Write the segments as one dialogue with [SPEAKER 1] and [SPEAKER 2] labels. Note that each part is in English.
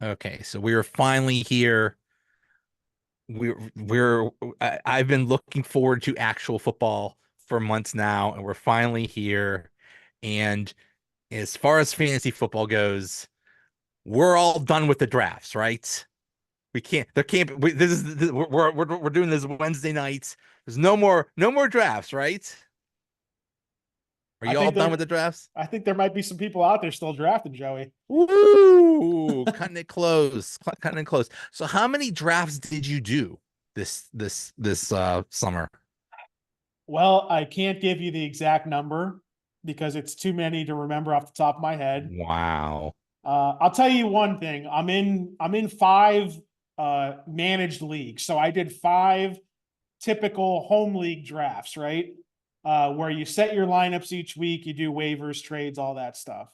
[SPEAKER 1] Okay, so we are finally here. I've been looking forward to actual football for months now, and we're finally here. And as far as fantasy football goes, we're all done with the drafts, right? We can't. There can't be. We're doing this Wednesday nights. There's no more drafts, right? Are
[SPEAKER 2] I
[SPEAKER 1] you all
[SPEAKER 2] think
[SPEAKER 1] done with
[SPEAKER 2] there,
[SPEAKER 1] the drafts?
[SPEAKER 2] I think there might be some people out there still drafting, Joey.
[SPEAKER 1] Woo! Cutting it close. Cutting it close. So how many drafts did you do this summer?
[SPEAKER 2] Well, I can't give you the exact number because it's too many to remember off the top of my head.
[SPEAKER 1] Wow.
[SPEAKER 2] I'll tell you one thing. I'm in five managed leagues. So I did five typical home league drafts, right? Where you set your lineups each week, you do waivers, trades, all that stuff.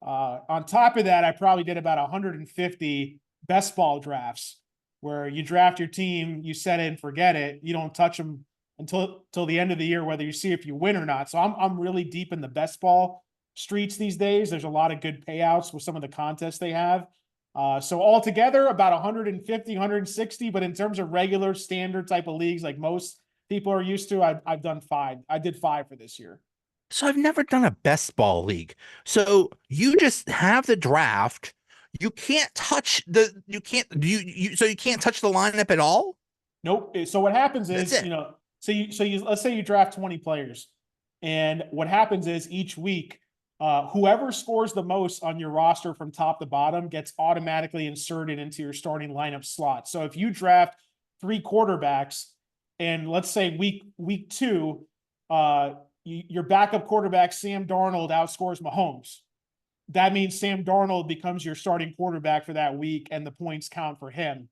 [SPEAKER 2] On top of that, I probably did about 150 best ball drafts where you draft your team, you set it and forget it. You don't touch them until the end of the year, whether you see if you win or not. So I'm really deep in the best ball streets these days. There's a lot of good payouts with some of the contests they have. So altogether, about 150, 160. But in terms of regular standard type of leagues, like most people are used to, I've done five. I did five for this year.
[SPEAKER 1] So I've never done a best ball league. So you just have the draft. You can't touch the lineup at all?
[SPEAKER 2] Nope. So what happens
[SPEAKER 1] That's
[SPEAKER 2] is,
[SPEAKER 1] it.
[SPEAKER 2] let's say you draft 20 players, and what happens is each week, whoever scores the most on your roster from top to bottom gets automatically inserted into your starting lineup slot. So if you draft three quarterbacks, and let's say week two, your backup quarterback Sam Darnold outscores Mahomes. That means Sam Darnold becomes your starting quarterback for that week, and the points count for him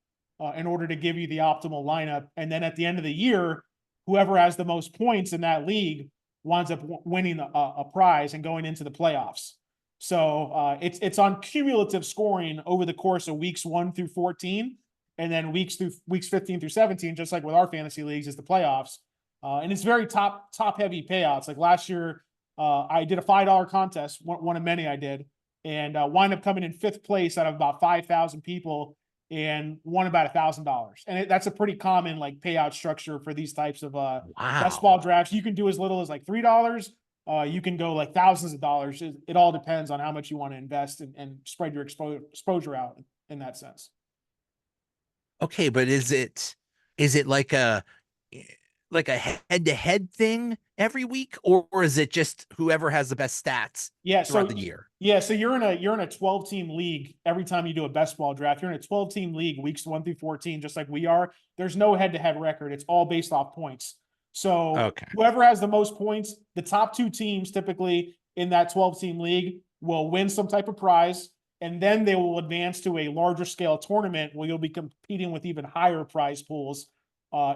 [SPEAKER 2] in order to give you the optimal lineup. And then at the end of the year, whoever has the most points in that league winds up winning a prize and going into the playoffs. So it's on cumulative scoring over the course of weeks 1 through 14, and then weeks 15 through 17, just like with our fantasy leagues, is the playoffs. And it's very top heavy payouts. Like last year, I did a $5 contest, one of many I did, and wind up coming in fifth place out of about 5,000 people and won about $1,000. And that's a pretty common like payout structure for these types of best ball
[SPEAKER 1] Wow.
[SPEAKER 2] drafts. You can do as little as like $3. You can go like thousands of dollars. It all depends on how much you want to invest and spread your exposure out in that sense.
[SPEAKER 1] Okay, but is it like a head-to-head thing every week, or is it just whoever has the best stats
[SPEAKER 2] Yeah,
[SPEAKER 1] throughout
[SPEAKER 2] so
[SPEAKER 1] the year?
[SPEAKER 2] yeah, so you're in a 12 team league every time you do a best ball draft. You're in a 12 team league weeks 1 through 14, just like we are. There's no head to head record. It's all based off points. So
[SPEAKER 1] Okay.
[SPEAKER 2] whoever has the most points, the top two teams typically in that 12 team league will win some type of prize, and then they will advance to a larger scale tournament where you'll be competing with even higher prize pools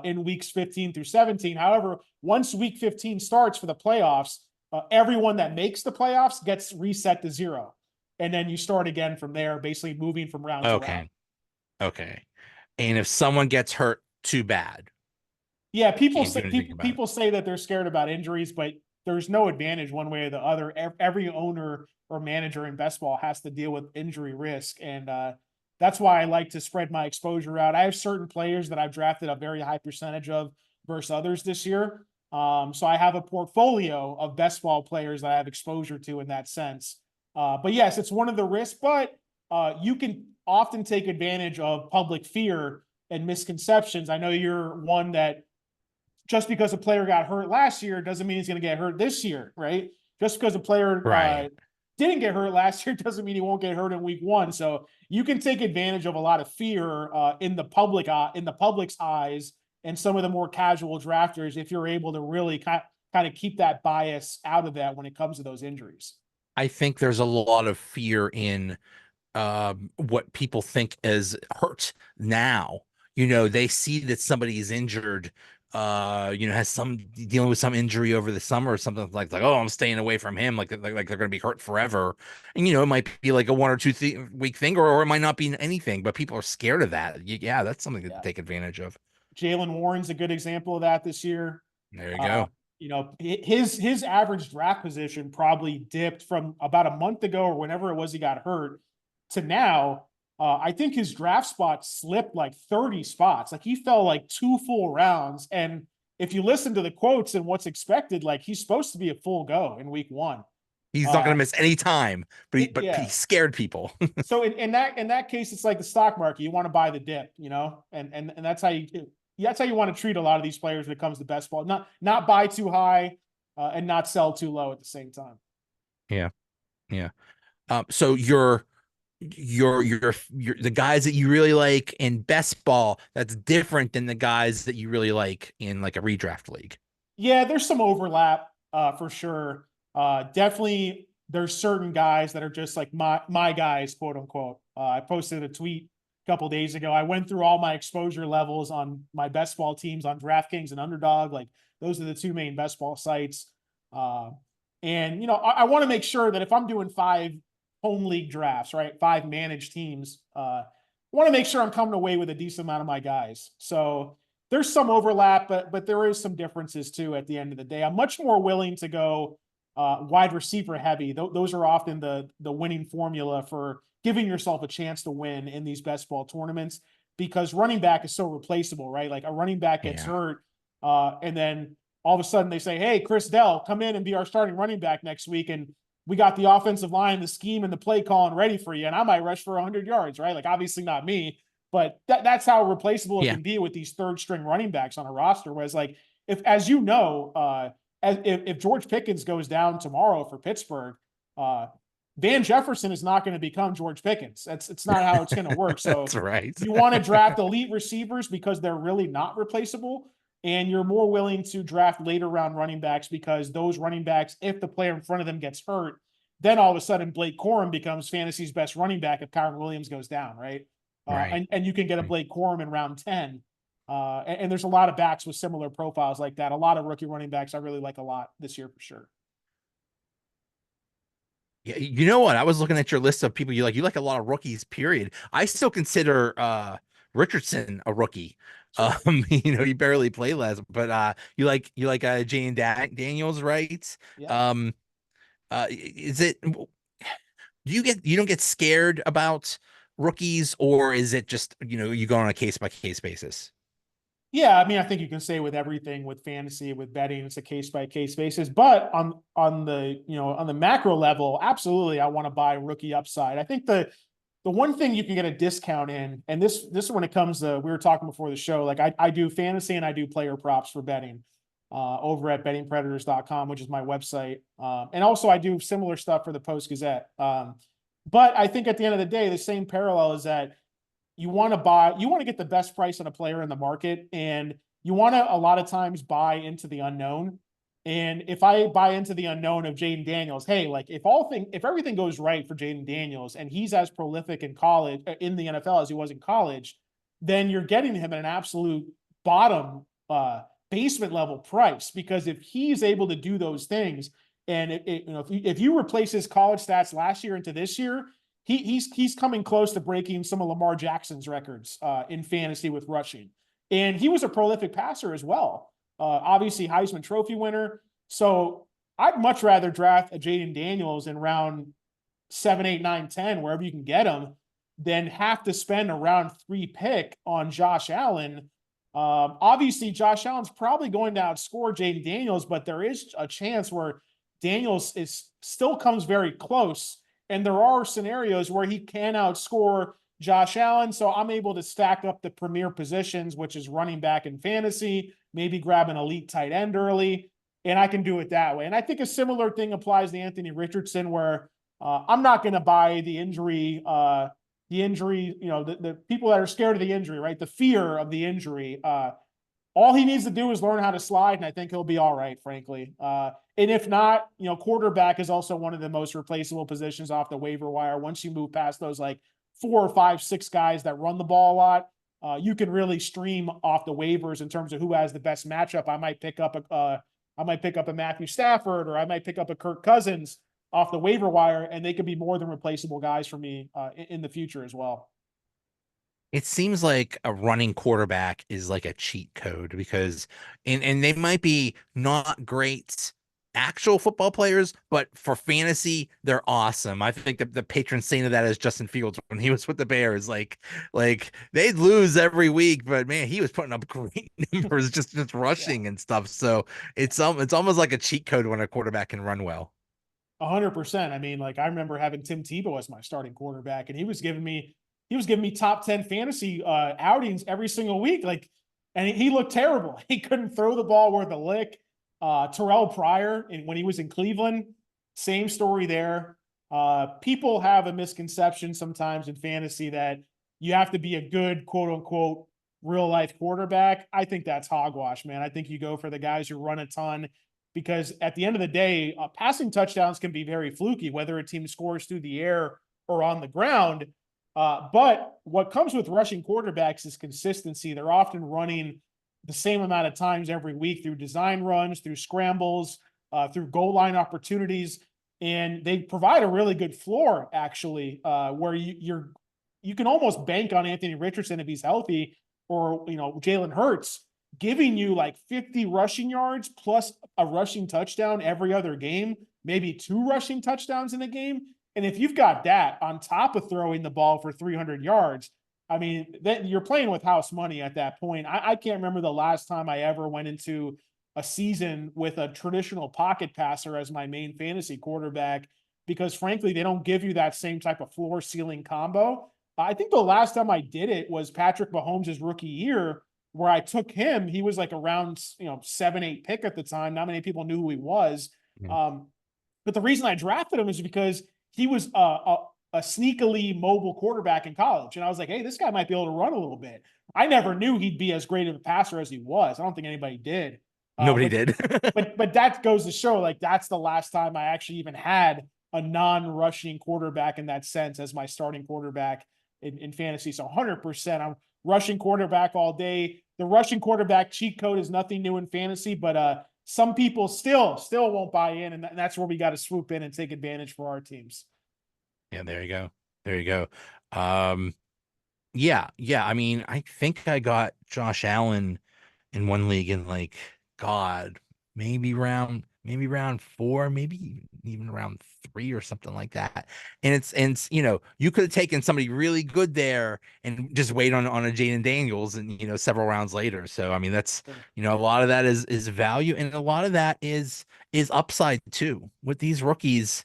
[SPEAKER 2] in weeks 15 through 17. However, once week 15 starts for the playoffs, everyone that makes the playoffs gets reset to zero. And then you start again from there, basically moving from round to round.
[SPEAKER 1] Okay. Okay. And if someone gets hurt, too bad.
[SPEAKER 2] Yeah, people
[SPEAKER 1] Can't do
[SPEAKER 2] say
[SPEAKER 1] anything
[SPEAKER 2] people
[SPEAKER 1] about it.
[SPEAKER 2] people say that they're scared about injuries, but there's no advantage one way or the other. Every owner or manager in best ball has to deal with injury risk, and that's why I like to spread my exposure out. I have certain players that I've drafted a very high percentage of versus others this year. So I have a portfolio of best ball players that I have exposure to in that sense. But yes, it's one of the risks, but you can often take advantage of public fear and misconceptions. I know you're one that just because a player got hurt last year doesn't mean he's going to get hurt this year, right? Just because a player
[SPEAKER 1] Right.
[SPEAKER 2] didn't get hurt last year doesn't mean he won't get hurt in week one. So you can take advantage of a lot of fear in the public's eyes and some of the more casual drafters if you're able to really kind of keep that bias out of that when it comes to those injuries.
[SPEAKER 1] I think there's a lot of fear in what people think is hurt now. They see that somebody is injured, has some dealing with some injury over the summer or something like, oh, I'm staying away from him, like they're going to be hurt forever. And it might be like a 1 or 2 week thing, or it might not be anything, but people are scared of that. Yeah, that's something to
[SPEAKER 2] Yeah.
[SPEAKER 1] take advantage of.
[SPEAKER 2] Jalen Warren's a good example of that this year.
[SPEAKER 1] There you
[SPEAKER 2] Uh,
[SPEAKER 1] go.
[SPEAKER 2] his average draft position probably dipped from about a month ago or whenever it was he got hurt to now. I think his draft spot slipped like 30 spots. Like he fell like 2 full rounds. And if you listen to the quotes and what's expected, like he's supposed to be a full go in week one.
[SPEAKER 1] He's not going
[SPEAKER 2] Uh,
[SPEAKER 1] to miss any time, but he
[SPEAKER 2] yeah.
[SPEAKER 1] scared people.
[SPEAKER 2] So in that case, it's like the stock market. You want to buy the dip, you know, and that's how you want to treat a lot of these players when it comes to best ball. Not buy too high, and not sell too low at the same time.
[SPEAKER 1] Yeah, yeah. So you're the guys that you really like in best ball, that's different than the guys that you really like in like a redraft league.
[SPEAKER 2] Yeah, there's some overlap, for sure. Definitely, there's certain guys that are just like my guys, quote unquote. I posted a tweet a couple days ago. I went through all my exposure levels on my best ball teams on DraftKings and Underdog. Like those are the two main best ball sites. Uh, and I want to make sure that if I'm doing 5 home league drafts, right, 5 managed teams, I want to make sure I'm coming away with a decent amount of my guys. So there's some overlap, but there is some differences too. At the end of the day, I'm much more willing to go wide receiver heavy. Those are often the winning formula for giving yourself a chance to win in these best ball tournaments, because running back is so replaceable, right? Like a running back gets
[SPEAKER 1] Yeah,
[SPEAKER 2] hurt, and then all of a sudden they say, "Hey, Chris Dell, come in and be our starting running back next week," and we got the offensive line, the scheme, and the play calling ready for you, and I might rush for 100 yards, right? Like obviously not me, but that's how replaceable it
[SPEAKER 1] yeah,
[SPEAKER 2] can be with these third string running backs on a roster. Whereas, like, if, as you know, if George Pickens goes down tomorrow for Pittsburgh, uh, Van Jefferson is not going to become George Pickens. It's not how it's going to work.
[SPEAKER 1] that's
[SPEAKER 2] So
[SPEAKER 1] right.
[SPEAKER 2] you want to draft elite receivers because they're really not replaceable. And you're more willing to draft later round running backs because those running backs, if the player in front of them gets hurt, then all of a sudden Blake Corum becomes fantasy's best running back if Kyron Williams goes down, right?
[SPEAKER 1] Right.
[SPEAKER 2] And you can get a Blake Corum in round 10. And there's a lot of backs with similar profiles like that. A lot of rookie running backs I really like a lot this year for sure.
[SPEAKER 1] Yeah, you know what? I was looking at your list of people you like. You like a lot of rookies, period. I still consider Richardson a rookie.
[SPEAKER 2] Sure.
[SPEAKER 1] He barely played last, but you like Jane Daniels, right?
[SPEAKER 2] Yeah.
[SPEAKER 1] Um, is it you don't get scared about rookies, or is it just you go on a case by case basis?
[SPEAKER 2] Yeah, I mean, I think you can say with everything with fantasy, with betting, it's a case by case basis. But on the on the macro level, absolutely, I want to buy rookie upside. I think the one thing you can get a discount in, and this is when it comes to, we were talking before the show, like I do fantasy and I do player props for betting, over at bettingpredators.com, which is my website. And also I do similar stuff for the Post Gazette. But I think at the end of the day, the same parallel is that you want to get the best price on a player in the market, and you want to a lot of times buy into the unknown. And if I buy into the unknown of Jaden Daniels, hey, like if everything goes right for Jaden Daniels and he's as prolific in college, in the NFL, as he was in college, then you're getting him at an absolute bottom, basement level price. Because if he's able to do those things, and if you replace his college stats last year into this year, he's coming close to breaking some of Lamar Jackson's records, in fantasy with rushing. And he was a prolific passer as well. Obviously, Heisman Trophy winner. So I'd much rather draft a Jaden Daniels in round 7, 8, 9, 10, wherever you can get him, than have to spend a round 3 pick on Josh Allen. Obviously, Josh Allen's probably going to outscore Jaden Daniels, but there is a chance where Daniels is still comes very close. And there are scenarios where he can outscore Josh Allen. So I'm able to stack up the premier positions, which is running back in fantasy, maybe grab an elite tight end early, and I can do it that way. And I think a similar thing applies to Anthony Richardson, where I'm not going to buy the injury, the people that are scared of the injury, right? The fear of the injury. All he needs to do is learn how to slide, and I think he'll be all right, frankly. And if not, quarterback is also one of the most replaceable positions off the waiver wire. Once you move past those like 4 or 5, 6 guys that run the ball a lot, you can really stream off the waivers in terms of who has the best matchup. I might pick up a Matthew Stafford, or I might pick up a Kirk Cousins off the waiver wire, and they could be more than replaceable guys for me, in the future as well.
[SPEAKER 1] It seems like a running quarterback is like a cheat code because and they might be not great actual football players, but for fantasy, they're awesome. I think the patron saint of that is Justin Fields when he was with the Bears. Like they'd lose every week, but man, he was putting up great numbers just
[SPEAKER 2] Yeah.
[SPEAKER 1] rushing and stuff. So it's almost like a cheat code when a quarterback can run well.
[SPEAKER 2] 100%. I mean, like I remember having Tim Tebow as my starting quarterback, and he was giving me top 10 fantasy outings every single week. Like, and he looked terrible. He couldn't throw the ball worth a lick. Terrell Pryor, and when he was in Cleveland, same story there. People have a misconception sometimes in fantasy that you have to be a good quote unquote real life quarterback. I think that's hogwash, man. I think you go for the guys who run a ton because at the end of the day, passing touchdowns can be very fluky, whether a team scores through the air or on the ground. But what comes with rushing quarterbacks is consistency. They're often running the same amount of times every week through design runs, through scrambles, through goal line opportunities, and they provide a really good floor actually, where you can almost bank on Anthony Richardson if he's healthy, or Jalen Hurts giving you like 50 rushing yards plus a rushing touchdown every other game, maybe 2 rushing touchdowns in a game. And if you've got that on top of throwing the ball for 300 yards, I mean, then you're playing with house money at that point. I can't remember the last time I ever went into a season with a traditional pocket passer as my main fantasy quarterback because, frankly, they don't give you that same type of floor ceiling combo. I think the last time I did it was Patrick Mahomes' rookie year, where I took him. He was like around 7, 8 pick at the time. Not many people knew who he was.
[SPEAKER 1] Yeah.
[SPEAKER 2] Um, but the reason I drafted him is because he was a sneakily mobile quarterback in college. And I was like, hey, this guy might be able to run a little bit. I never knew he'd be as great of a passer as he was. I don't think anybody did. Uh,
[SPEAKER 1] Nobody
[SPEAKER 2] but
[SPEAKER 1] did.
[SPEAKER 2] but that goes to show like that's the last time I actually even had a non-rushing quarterback in that sense as my starting quarterback in fantasy. So 100%, I'm rushing quarterback all day. The rushing quarterback cheat code is nothing new in fantasy, but some people still won't buy in, and that's where we got to swoop in and take advantage for our teams.
[SPEAKER 1] Yeah, there you go. There you go. Um, yeah. I mean, I think I got Josh Allen in one league in like God, maybe round four, maybe even round three or something like that. And it's you could have taken somebody really good there and just wait on a Jaden Daniels and several rounds later. So I mean that's a lot of that is value and a lot of that is upside too. With these rookies,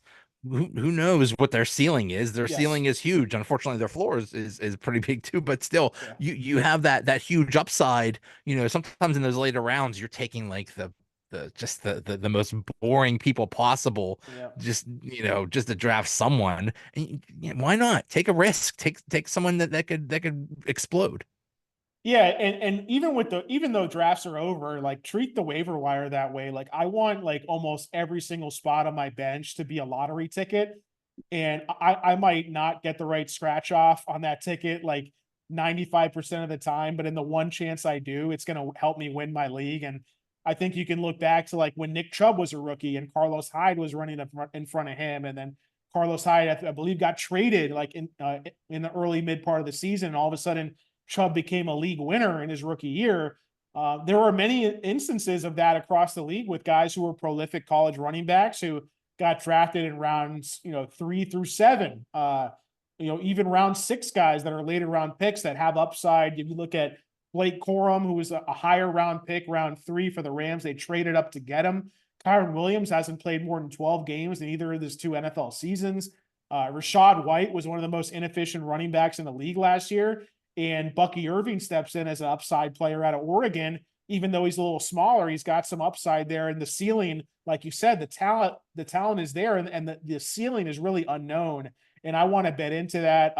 [SPEAKER 1] who knows what their ceiling is? Their
[SPEAKER 2] Yes.
[SPEAKER 1] ceiling is huge. Unfortunately, their floor is pretty big too, but still
[SPEAKER 2] Yeah.
[SPEAKER 1] you have that huge upside. Sometimes in those later rounds, you're taking like the most boring people possible,
[SPEAKER 2] Yeah.
[SPEAKER 1] just to draft someone. And why not take a risk? Take someone that could explode.
[SPEAKER 2] Yeah, and even though drafts are over, like treat the waiver wire that way. Like I want like almost every single spot on my bench to be a lottery ticket. And I might not get the right scratch off on that ticket like 95% of the time, but in the one chance I do, it's gonna help me win my league. And I think you can look back to like when Nick Chubb was a rookie and Carlos Hyde was running in front of him, and then Carlos Hyde, I believe, got traded like in the early mid part of the season, and all of a sudden Chubb became a league winner in his rookie year. There were many instances of that across the league with guys who were prolific college running backs who got drafted in rounds, 3 through 7. Even round 6 guys that are later round picks that have upside. If you look at Blake Corum, who was a higher round pick, round 3 for the Rams, they traded up to get him. Kyron Williams hasn't played more than 12 games in either of his 2 NFL seasons. Rashad White was one of the most inefficient running backs in the league last year. And Bucky Irving steps in as an upside player out of Oregon. Even though he's a little smaller, he's got some upside there. And the ceiling, like you said, the talent is there, and the ceiling is really unknown. And I want to bet into that.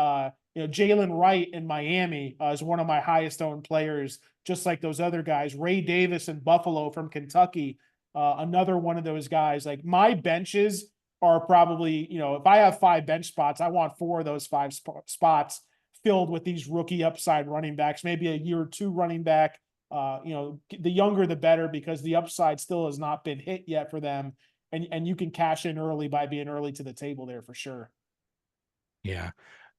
[SPEAKER 2] Jalen Wright in Miami is one of my highest owned players, just like those other guys. Ray Davis in Buffalo from Kentucky, another one of those guys. Like my benches are probably, if I have 5 bench spots, I want 4 of those 5 spots filled with these rookie upside running backs, maybe a year or 2 running back. The younger the better, because the upside still has not been hit yet for them, and you can cash in early by being early to the table there for sure.
[SPEAKER 1] Yeah.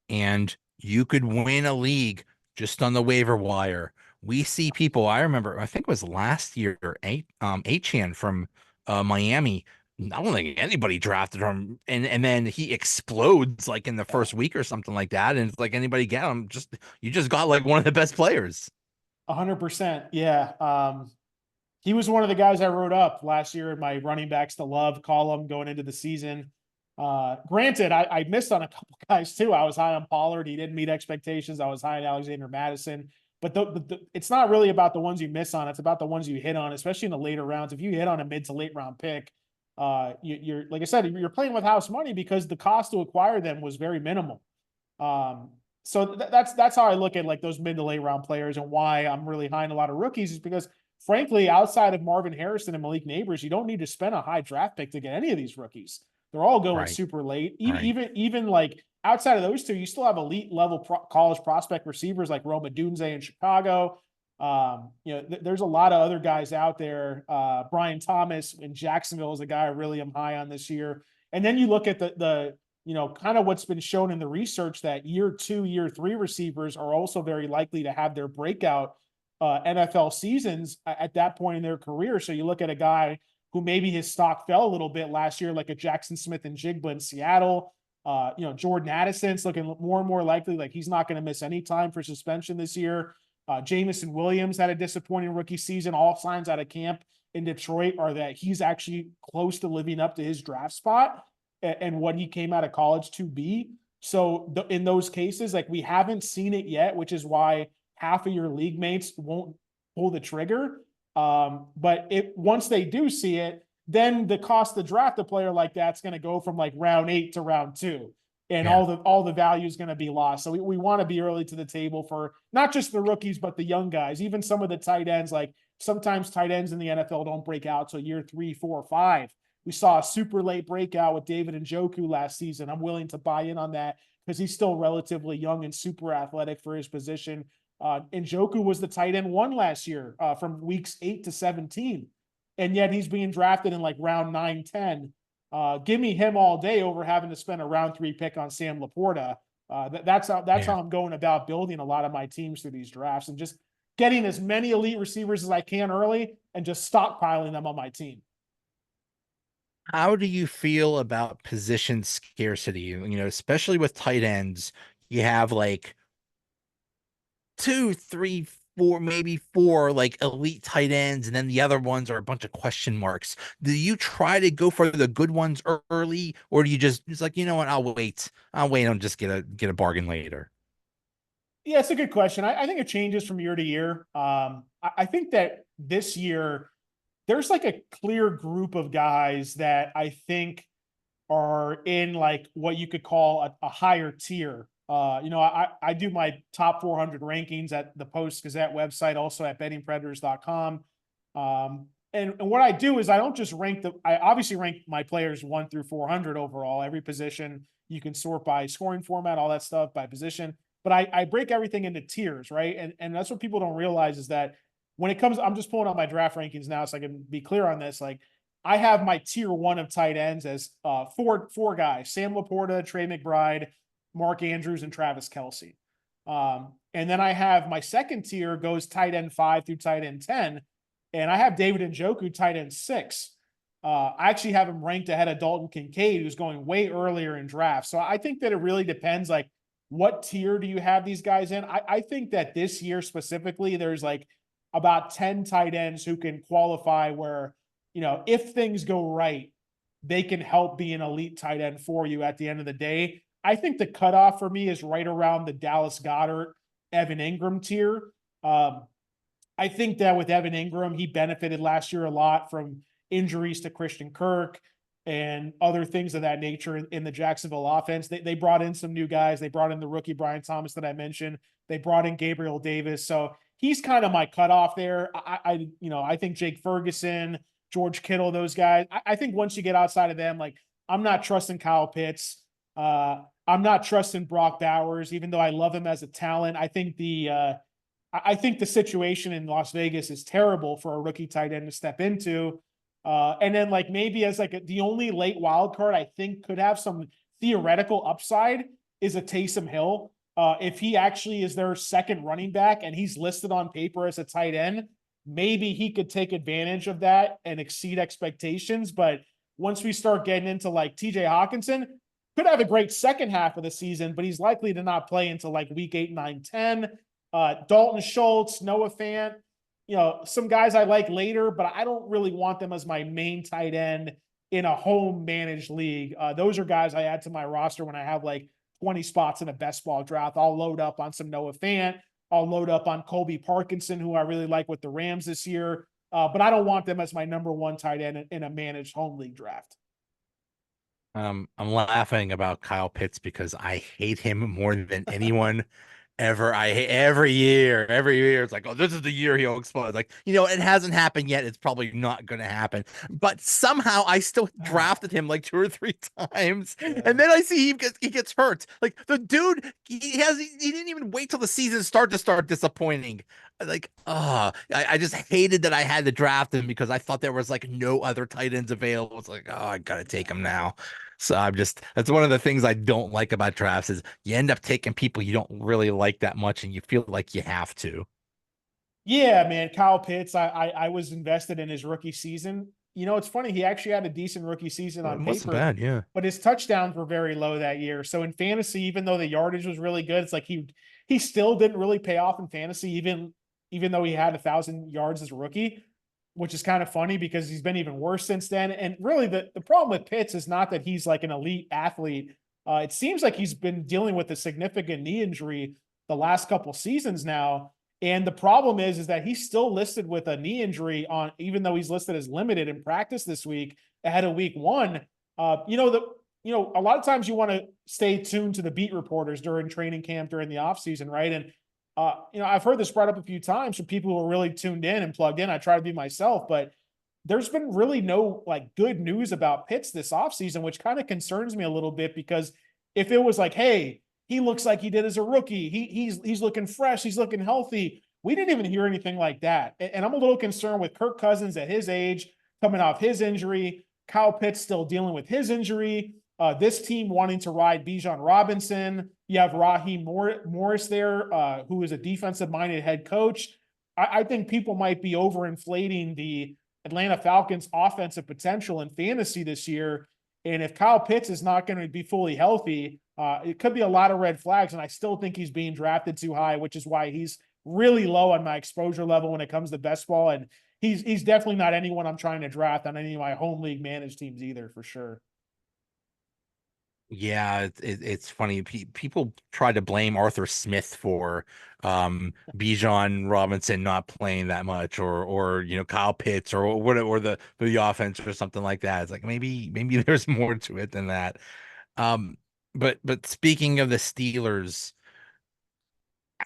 [SPEAKER 1] And you could win a league just on the waiver wire. We see people, I remember, I think it was last year, Achan from Miami I don't think anybody drafted him, and then he explodes like in the
[SPEAKER 2] Yeah,
[SPEAKER 1] first week or something like that, and it's like anybody get him, just you just got like one of the best players.
[SPEAKER 2] 100%. Yeah. He was one of the guys I wrote up last year in my running backs to love column going into the season. Granted, I missed on a couple guys too. I was high on Pollard. He didn't meet expectations. I was high on Alexander Madison. But it's not really about the ones you miss on. It's about the ones you hit on, especially in the later rounds. If you hit on a mid to late round pick, you're like I said, you're playing with house money because the cost to acquire them was very minimal. Um, so that's how I look at like those mid to late round players and why I'm really high on a lot of rookies is because frankly, outside of Marvin Harrison and Malik Neighbors, you don't need to spend a high draft pick to get any of these rookies. They're all going
[SPEAKER 1] Right,
[SPEAKER 2] super late.
[SPEAKER 1] right.
[SPEAKER 2] Even like outside of those two, you still have elite level college prospect receivers like Roma Dunze in Chicago. There's a lot of other guys out there. Brian Thomas in Jacksonville is a guy I really am high on this year. And then you look at the kind of what's been shown in the research that year 2, year 3 receivers are also very likely to have their breakout NFL seasons at that point in their career. So you look at a guy who maybe his stock fell a little bit last year, like a Jackson Smith and Jigba in Seattle. Jordan Addison's looking more and more likely like he's not going to miss any time for suspension this year. Jamison Williams had a disappointing rookie season. All signs out of camp in Detroit are that he's actually close to living up to his draft spot and what he came out of college to be. So in those cases, like we haven't seen it yet, which is why half of your league mates won't pull the trigger. But once they do see it, then the cost to draft a player like that's going to go from like round 8 to round 2, and
[SPEAKER 1] Yeah.
[SPEAKER 2] all the value is going to be lost. So we want to be early to the table for not just the rookies but the young guys, even some of the tight ends. Like sometimes tight ends in the NFL don't break out till year 3, 4, 5. We saw a super late breakout with David Njoku last season. I'm willing to buy in on that because he's still relatively young and super athletic for his position. Njoku was the tight end 1 last year from weeks 8 to 17. And yet he's being drafted in like round 9, 10. Give me him all day over having to spend a round 3 pick on Sam Laporta. That's
[SPEAKER 1] Yeah.
[SPEAKER 2] how I'm going about building a lot of my teams through these drafts and just getting as many elite receivers as I can early and just stockpiling them on my team.
[SPEAKER 1] How do you feel about position scarcity? Especially with tight ends, you have like two, three, four, maybe four like elite tight ends, and then the other ones are a bunch of question marks. Do you try to go for the good ones early, or do you just like, you know what, I'll wait. I'll wait and just get a bargain later?
[SPEAKER 2] Yeah, it's a good question. I think it changes from year to year. I think that this year there's like a clear group of guys that I think are in like what you could call a higher tier. I do my top 400 rankings at the Post Gazette website, also at bettingpredators.com. And what I do is I don't just I obviously rank my players 1 through 400 overall, every position. You can sort by scoring format, all that stuff by position. But I break everything into tiers, right? And that's what people don't realize is that when it comes, I'm just pulling out my draft rankings now so I can be clear on this. Like I have my tier 1 of tight ends as four guys: Sam Laporta, Trey McBride, Mark Andrews, and Travis Kelce. And then I have my second tier goes tight end 5 through tight end 10, and I have David Njoku tight end 6. I actually have him ranked ahead of Dalton Kincaid, who's going way earlier in draft. So I think that it really depends, like what tier do you have these guys in? I think that this year specifically, there's like about 10 tight ends who can qualify where, if things go right, they can help be an elite tight end for you at the end of the day. I think the cutoff for me is right around the Dallas Goedert, Evan Ingram tier. Um, I think that with Evan Ingram, he benefited last year a lot from injuries to Christian Kirk and other things of that nature in the Jacksonville offense. They brought in some new guys. They brought in the rookie Brian Thomas that I mentioned. They brought in Gabriel Davis. So he's kind of my cutoff there. I think Jake Ferguson, George Kittle, those guys. I think once you get outside of them, like I'm not trusting Kyle Pitts. I'm not trusting Brock Bowers, even though I love him as a talent. I think the situation in Las Vegas is terrible for a rookie tight end to step into. And then like maybe as like the only late wild card I think could have some theoretical upside is a Taysom Hill. If he actually is their second running back and he's listed on paper as a tight end, maybe he could take advantage of that and exceed expectations. But once we start getting into like TJ Hawkinson, could have a great second half of the season, but he's likely to not play until like week 8, 9, 10. Dalton Schultz, Noah Fant, some guys I like later, but I don't really want them as my main tight end in a home managed league. Those are guys I add to my roster when I have like 20 spots in a best ball draft. I'll load up on some Noah Fant. I'll load up on Colby Parkinson, who I really like with the Rams this year. But I don't want them as my number one tight end in a managed home league draft.
[SPEAKER 1] I'm laughing about Kyle Pitts because I hate him more than anyone ever. I hate every year. It's like, oh, this is the year he'll explode. Like, it hasn't happened yet. It's probably not going to happen. But somehow I still drafted him like 2 or 3 times, and then I see he gets hurt. Like the dude, he didn't even wait till the season start to start disappointing. Like, I just hated that I had to draft him because I thought there was like no other tight ends available. It's like, oh, I gotta take him now. So that's one of the things I don't like about drafts is you end up taking people you don't really like that much and you feel like you have to.
[SPEAKER 2] Yeah, man, Kyle Pitts. I was invested in his rookie season. It's funny. He actually had a decent rookie season
[SPEAKER 1] It
[SPEAKER 2] on
[SPEAKER 1] wasn't
[SPEAKER 2] paper,
[SPEAKER 1] bad, yeah.
[SPEAKER 2] but his touchdowns were very low that year. So in fantasy, even though the yardage was really good, it's like he still didn't really pay off in fantasy, even though he had 1,000 yards as a rookie, which is kind of funny because he's been even worse since then. And really, the problem with Pitts is not that he's like an elite athlete. It seems like he's been dealing with a significant knee injury the last couple seasons now. And the problem is that he's still listed with a knee injury on, even though he's listed as limited in practice this week ahead of week 1. A lot of times you want to stay tuned to the beat reporters during training camp during the offseason, right? And I've heard this brought up a few times from people who are really tuned in and plugged in. I try to be myself, but there's been really no like good news about Pitts this offseason, which kind of concerns me a little bit because if it was like, hey, he looks like he did as a rookie. He's looking fresh. He's looking healthy. We didn't even hear anything like that. And I'm a little concerned with Kirk Cousins at his age, coming off his injury. Kyle Pitts still dealing with his injury. This team wanting to ride Bijan Robinson. You have Raheem Morris there, who is a defensive-minded head coach. I think people might be overinflating the Atlanta Falcons' offensive potential in fantasy this year. And if Kyle Pitts is not going to be fully healthy, it could be a lot of red flags. And I still think he's being drafted too high, which is why he's really low on my exposure level when it comes to best ball. And he's definitely not anyone I'm trying to draft on any of my home league managed teams either, for sure.
[SPEAKER 1] Yeah, it's funny. People try to blame Arthur Smith for Bijan Robinson not playing that much, or Kyle Pitts or whatever, or the offense or something like that. It's like maybe there's more to it than that. Um, but speaking of the Steelers,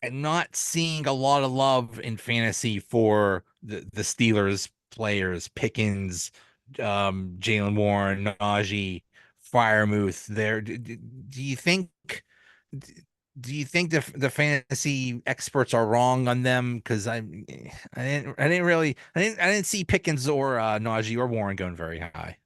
[SPEAKER 1] I'm not seeing a lot of love in fantasy for the Steelers players, Pickens, Jalen Warren, Najee, Firemouth. There, do you think? Do you think the fantasy experts are wrong on them? Because I didn't see Pickens or Najee or Warren going very high.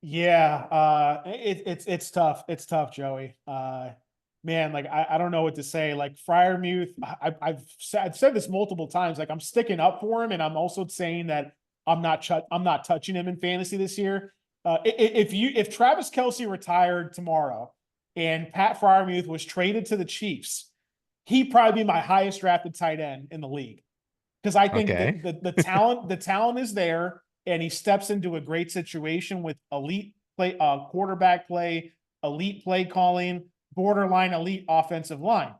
[SPEAKER 2] Yeah, it's tough. It's tough, Joey. Man, like I don't know what to say. Like Fryermuth, I've said this multiple times. Like I'm sticking up for him, and I'm also saying that I'm not touching him in fantasy this year. If Travis Kelce retired tomorrow and Pat Fryermuth was traded to the Chiefs, he'd probably be my highest drafted tight end in the league because I think
[SPEAKER 1] Okay.
[SPEAKER 2] the talent is there, and he steps into a great situation with elite quarterback play, elite play calling, borderline elite offensive line.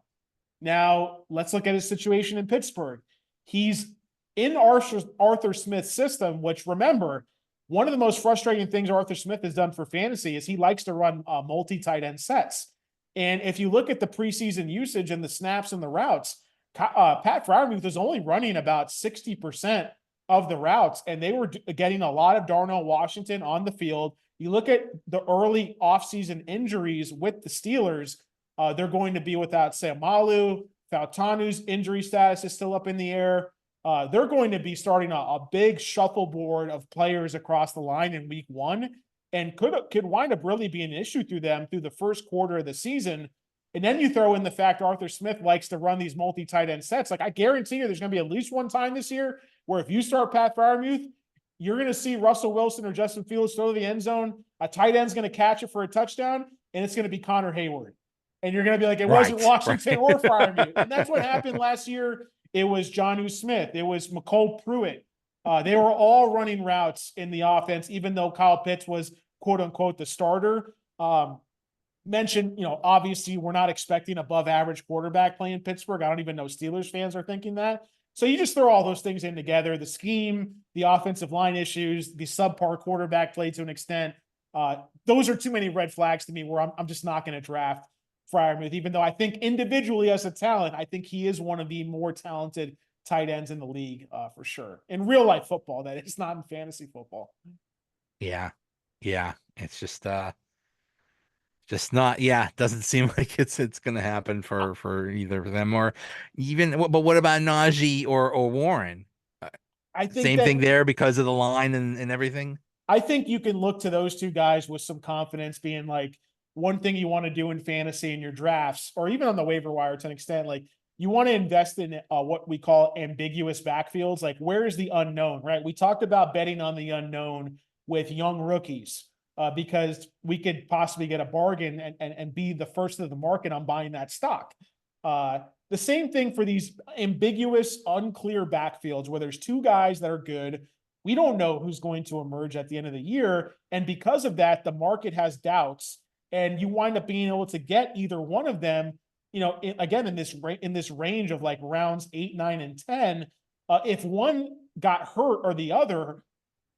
[SPEAKER 2] Now let's look at his situation in Pittsburgh. He's in Arthur Smith's system, which, remember, one of the most frustrating things Arthur Smith has done for fantasy is he likes to run multi-tight end sets. And if you look at the preseason usage and the snaps and the routes, Pat Fryermuth is only running about 60% of the routes, and they were getting a lot of Darnell Washington on the field. You look at the early offseason injuries with the Steelers, they're going to be without Samalu. Fautanu's injury status is still up in the air. They're going to be starting a big shuffleboard of players across the line in week 1, and could wind up really being an issue through them through the first quarter of the season. And then you throw in the fact Arthur Smith likes to run these multi-tight end sets. Like I guarantee you there's going to be at least one time this year where if you start Pat Fryermuth, you're going to see Russell Wilson or Justin Fields throw to the end zone. A tight end's going to catch it for a touchdown, and it's going to be Connor Hayward. And you're going to be like, it wasn't
[SPEAKER 1] Right,
[SPEAKER 2] Washington
[SPEAKER 1] right.
[SPEAKER 2] or Freiermuth. And that's what happened last year. It was Jonnu Smith. It was McCole Pruitt. They were all running routes in the offense, even though Kyle Pitts was quote unquote the starter. Mentioned, obviously we're not expecting above average quarterback playing Pittsburgh. I don't even know Steelers fans are thinking that. So you just throw all those things in together, the scheme, the offensive line issues, the subpar quarterback play to an extent. Those are too many red flags to me where I'm just not going to draft Freiermuth, even though I think individually as a talent, I think he is one of the more talented tight ends in the league for sure. In real life football, that is, not in fantasy football.
[SPEAKER 1] Yeah. Yeah. It's just not, yeah, doesn't seem like it's gonna happen for either of them, or even, but what about Najee or Warren? Uh,
[SPEAKER 2] I think
[SPEAKER 1] Same thing
[SPEAKER 2] that
[SPEAKER 1] there because of the line and everything.
[SPEAKER 2] I think you can look to those two guys with some confidence, being like one thing you want to do in fantasy in your drafts, or even on the waiver wire to an extent. Like you want to invest in what we call ambiguous backfields. Like where is the unknown, right? We talked about betting on the unknown with young rookies because we could possibly get a bargain and be the first of the market on buying that stock. The same thing for these ambiguous, unclear backfields where there's two guys that are good. We don't know who's going to emerge at the end of the year. And because of that, the market has doubts. And you wind up being able to get either one of them, again, in this range of like rounds 8, 9, and 10. If one got hurt or the other,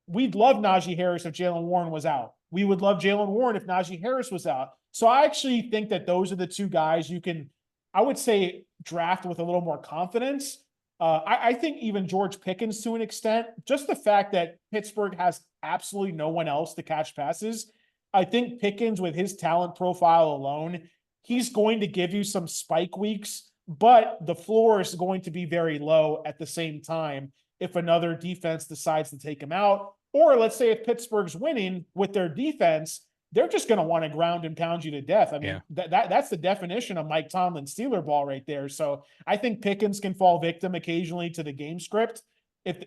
[SPEAKER 2] we'd love Najee Harris if Jalen Warren was out. We would love Jalen Warren if Najee Harris was out. So I actually think that those are the two guys you can, I would say, draft with a little more confidence. I think even George Pickens to an extent, just the fact that Pittsburgh has absolutely no one else to catch passes. I think Pickens, with his talent profile alone, he's going to give you some spike weeks, but the floor is going to be very low at the same time if another defense decides to take him out. Or let's say if Pittsburgh's winning with their defense, they're just going to want to ground and pound you to death. I
[SPEAKER 1] Yeah.
[SPEAKER 2] mean, that's the definition of Mike Tomlin's Steeler ball right there. So I think Pickens can fall victim occasionally to the game script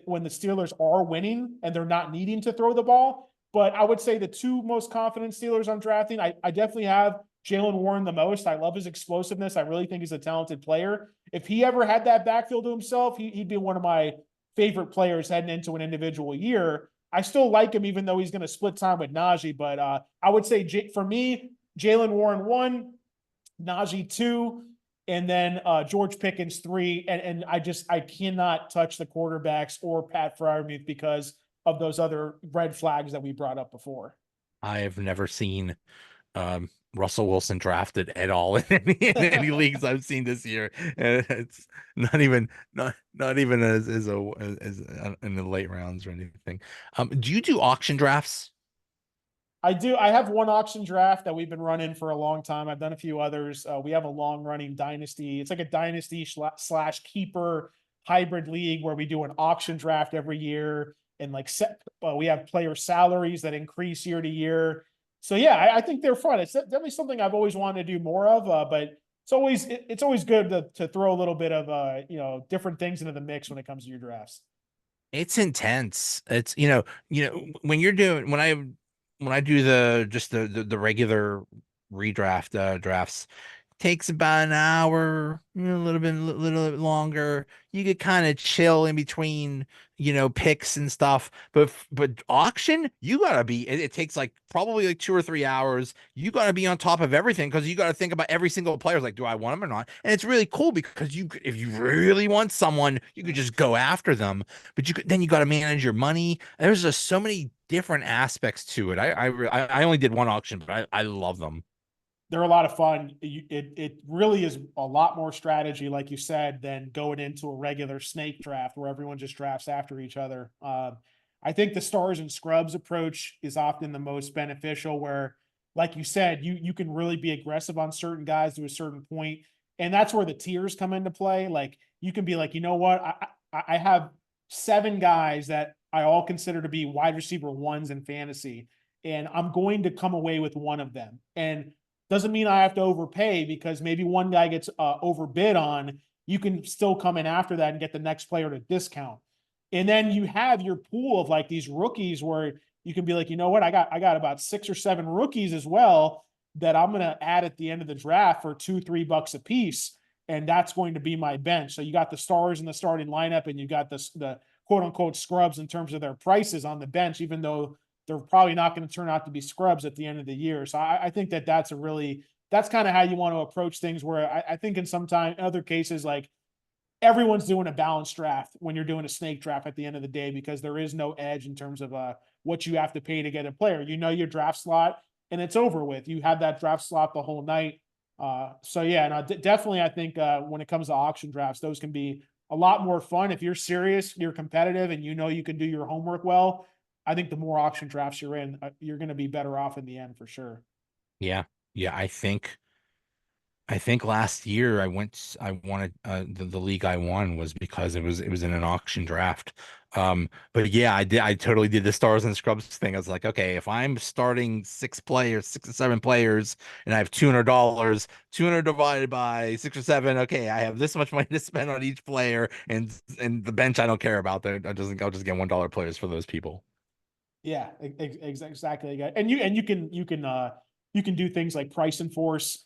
[SPEAKER 2] when the Steelers are winning and they're not needing to throw the ball. But I would say the two most confident Steelers I'm drafting, I definitely have Jalen Warren the most. I love his explosiveness. I really think he's a talented player. If he ever had that backfield to himself, he'd be one of my favorite players heading into an individual year. I still like him, even though he's going to split time with Najee. But I would say for me, Jalen Warren 1, Najee 2, and then George Pickens 3. And I cannot touch the quarterbacks or Pat Freiermuth because of those other red flags that we brought up before.
[SPEAKER 1] I have never seen Russell Wilson drafted at all in any leagues I've seen this year. And it's not even as in the late rounds or anything. Do you do auction drafts?
[SPEAKER 2] I do. I have one auction draft that we've been running for a long time. I've done a few others. We have a long running dynasty. It's like a dynasty slash keeper hybrid league where we do an auction draft every year, and like we have player salaries that increase year to year. So yeah, I think they're fun. It's definitely something I've always wanted to do more of. But it's always good to throw a little bit of different things into the mix when it comes to your drafts.
[SPEAKER 1] It's intense. It's when you're doing when I do the regular redraft drafts, takes about an hour, a little bit longer. You could kind of chill in between, picks and stuff. But auction, you gotta be. It takes like probably like 2 or 3 hours. You gotta be on top of everything because you gotta think about every single player. Like, do I want them or not? And it's really cool because if you really want someone, you could just go after them. But then you gotta manage your money. There's just so many different aspects to it. I only did one auction, but I love them.
[SPEAKER 2] They're a lot of fun. It really is a lot more strategy, like you said, than going into a regular snake draft where everyone just drafts after each other. I think the stars and scrubs approach is often the most beneficial, where, like you said, you can really be aggressive on certain guys to a certain point, and that's where the tiers come into play. Like you can be like, you know what, I have 7 guys that I all consider to be wide receiver ones in fantasy, and I'm going to come away with one of them. And doesn't mean I have to overpay because maybe one guy gets overbid on. You can still come in after that and get the next player at a discount. And then you have your pool of like these rookies where you can be like, you know what, I got about 6 or 7 rookies as well that I'm gonna add at the end of the draft for $2-3 a piece, and that's going to be my bench. So you got the stars in the starting lineup, and you got the quote unquote scrubs in terms of their prices on the bench, even though they're probably not going to turn out to be scrubs at the end of the year. So I think that that's kind of how you want to approach things. Where I think in other cases, like everyone's doing a balanced draft when you're doing a snake draft at the end of the day, because there is no edge in terms of what you have to pay to get a player. You know your draft slot, and it's over with. You have that draft slot the whole night. So yeah, no, definitely. I think when it comes to auction drafts, those can be a lot more fun if you're serious, you're competitive, and you know you can do your homework well. I think the more auction drafts you're in, you're going to be better off in the end for sure.
[SPEAKER 1] Yeah. Yeah. I think last year I wanted the league I won was because it was in an auction draft. But yeah, I totally did the stars and scrubs thing. I was like, okay, if I'm starting 6 players, 6 or 7 players, and I have $200, 200 divided by 6 or 7, okay, I have this much money to spend on each player, and the bench I don't care about. I'll just get $1 players for those people.
[SPEAKER 2] Yeah, exactly. And you can do things like price enforce.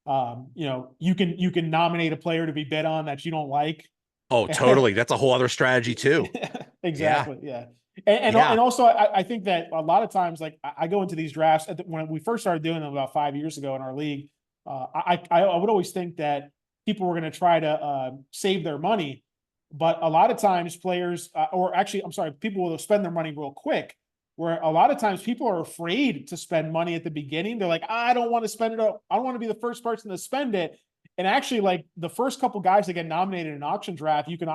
[SPEAKER 2] You can nominate a player to be bid on that you don't like.
[SPEAKER 1] Oh, totally. That's a whole other strategy too. Yeah.
[SPEAKER 2] Exactly. Yeah. And
[SPEAKER 1] Yeah.
[SPEAKER 2] also I think that a lot of times, like I go into these drafts when we first started doing them about 5 years ago in our league. I would always think that people were going to try to save their money, but a lot of times players, or actually, I'm sorry, people will spend their money real quick. Where a lot of times people are afraid to spend money at the beginning. They're like, I don't want to spend it. I don't want to be the first person to spend it. And actually, like the first couple guys that get nominated in an auction draft, you can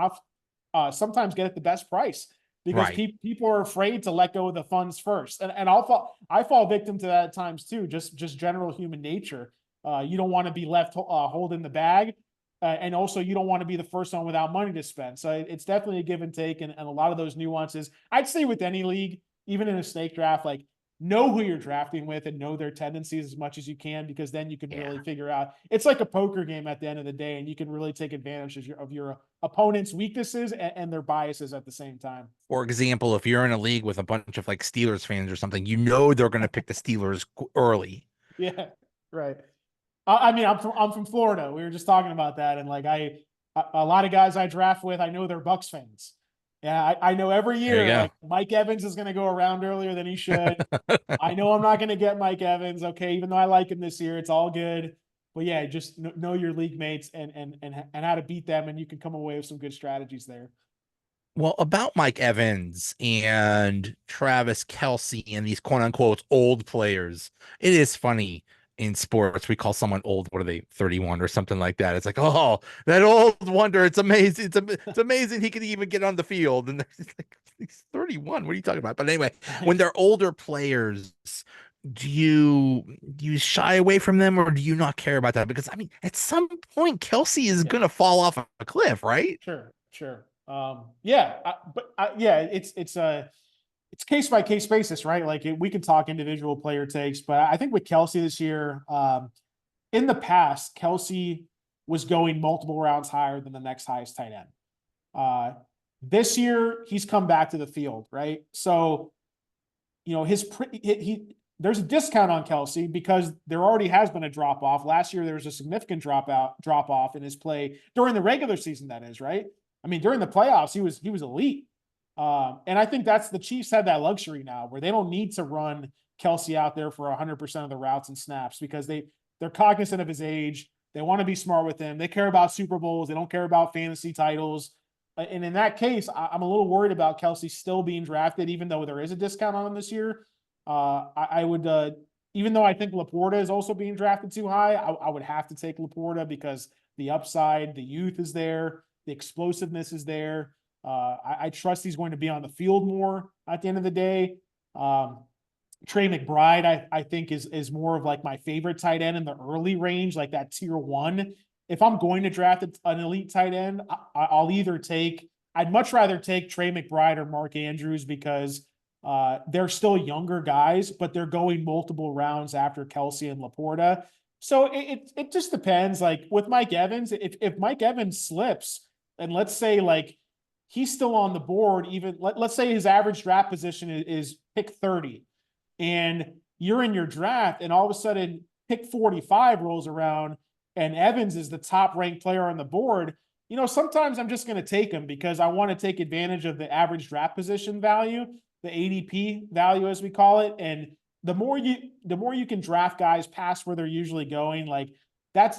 [SPEAKER 2] sometimes get at the best price, because
[SPEAKER 1] Right.
[SPEAKER 2] people are afraid to let go of the funds first. And I fall victim to that at times too. Just general human nature. You don't want to be left holding the bag, and also you don't want to be the first one without money to spend. So it's definitely a give and take, and a lot of those nuances. I'd say with any league, even in a snake draft, like know who you're drafting with and know their tendencies as much as you can, because then you can
[SPEAKER 1] Yeah.
[SPEAKER 2] really figure out. It's like a poker game at the end of the day, and you can really take advantage of your opponent's weaknesses and their biases at the same time.
[SPEAKER 1] For example, if you're in a league with a bunch of like Steelers fans or something, you know they're going to pick the Steelers early.
[SPEAKER 2] Yeah, right. I mean, I'm from Florida. We were just talking about that, and like a lot of guys I draft with, I know they're Bucks fans. Yeah, I know every
[SPEAKER 1] There you
[SPEAKER 2] year,
[SPEAKER 1] go.
[SPEAKER 2] like Mike Evans is going to go around earlier than he should. I know I'm not going to get Mike Evans. Okay, even though I like him this year, it's all good. But yeah, just know your league mates and how to beat them, and you can come away with some good strategies there.
[SPEAKER 1] Well, about Mike Evans and Travis Kelsey and these quote unquote old players, it is funny in sports. We call someone old, what are they, 31 or something like that? It's like, oh, that old wonder. It's amazing. It's amazing he could even get on the field. And they're just like, he's 31. What are you talking about? But anyway, when they're older players, do you shy away from them, or do you not care about that? Because I mean, at some point, Kelsey is
[SPEAKER 2] Yeah,
[SPEAKER 1] gonna fall off a cliff, right?
[SPEAKER 2] sure. Yeah, yeah, it's case by case basis, right? Like we can talk individual player takes, but I think with Kelsey this year, in the past, Kelsey was going multiple rounds higher than the next highest tight end. Uh, this year, he's come back to the field, right? So, there's a discount on Kelsey because there already has been a drop off. Last year, there was a significant drop off in his play during the regular season. That is right. I mean, during the playoffs, he was elite. And I think the Chiefs have that luxury now where they don't need to run Kelsey out there for 100% of the routes and snaps, because they're cognizant of his age. They want to be smart with him. They care about Super Bowls. They don't care about fantasy titles. And in that case, I'm a little worried about Kelsey still being drafted, even though there is a discount on him this year. I would, even though I think Laporta is also being drafted too high, I would have to take Laporta because the upside, the youth is there, the explosiveness is there. I trust he's going to be on the field more at the end of the day. Trey McBride, I think is more of like my favorite tight end in the early range, like that tier one. If I'm going to draft an elite tight end, I'd much rather take Trey McBride or Mark Andrews, because they're still younger guys, but they're going multiple rounds after Kelsey and Laporta. So it just depends. Like with Mike Evans, if Mike Evans slips, and let's say like he's still on the board. Even let's say his average draft position is pick 30, and you're in your draft, and all of a sudden pick 45 rolls around, and Evans is the top ranked player on the board. Sometimes I'm just going to take him because I want to take advantage of the average draft position value, the ADP value as we call it. And the more you can draft guys past where they're usually going, like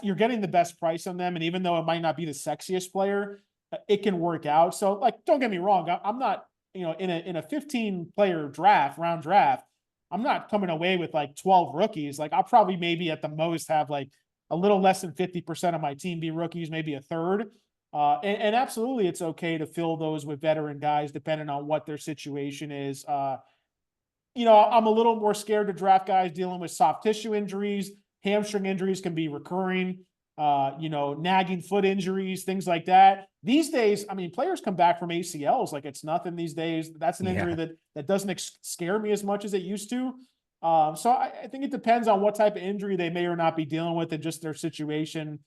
[SPEAKER 2] you're getting the best price on them. And even though it might not be the sexiest player, it can work out. So like, don't get me wrong. I'm not, in a 15 player round draft, I'm not coming away with like 12 rookies. Like I'll probably maybe at the most have like a little less than 50% of my team be rookies, maybe a third. And absolutely, it's okay to fill those with veteran guys depending on what their situation is. I'm a little more scared to draft guys dealing with soft tissue injuries. Hamstring injuries can be recurring, nagging foot injuries, things like that. These days, I mean, players come back from ACLs like it's nothing these days. That's an injury
[SPEAKER 1] Yeah.
[SPEAKER 2] that doesn't scare me as much as it used to. So I think it depends on what type of injury they may or not be dealing with and just their situation.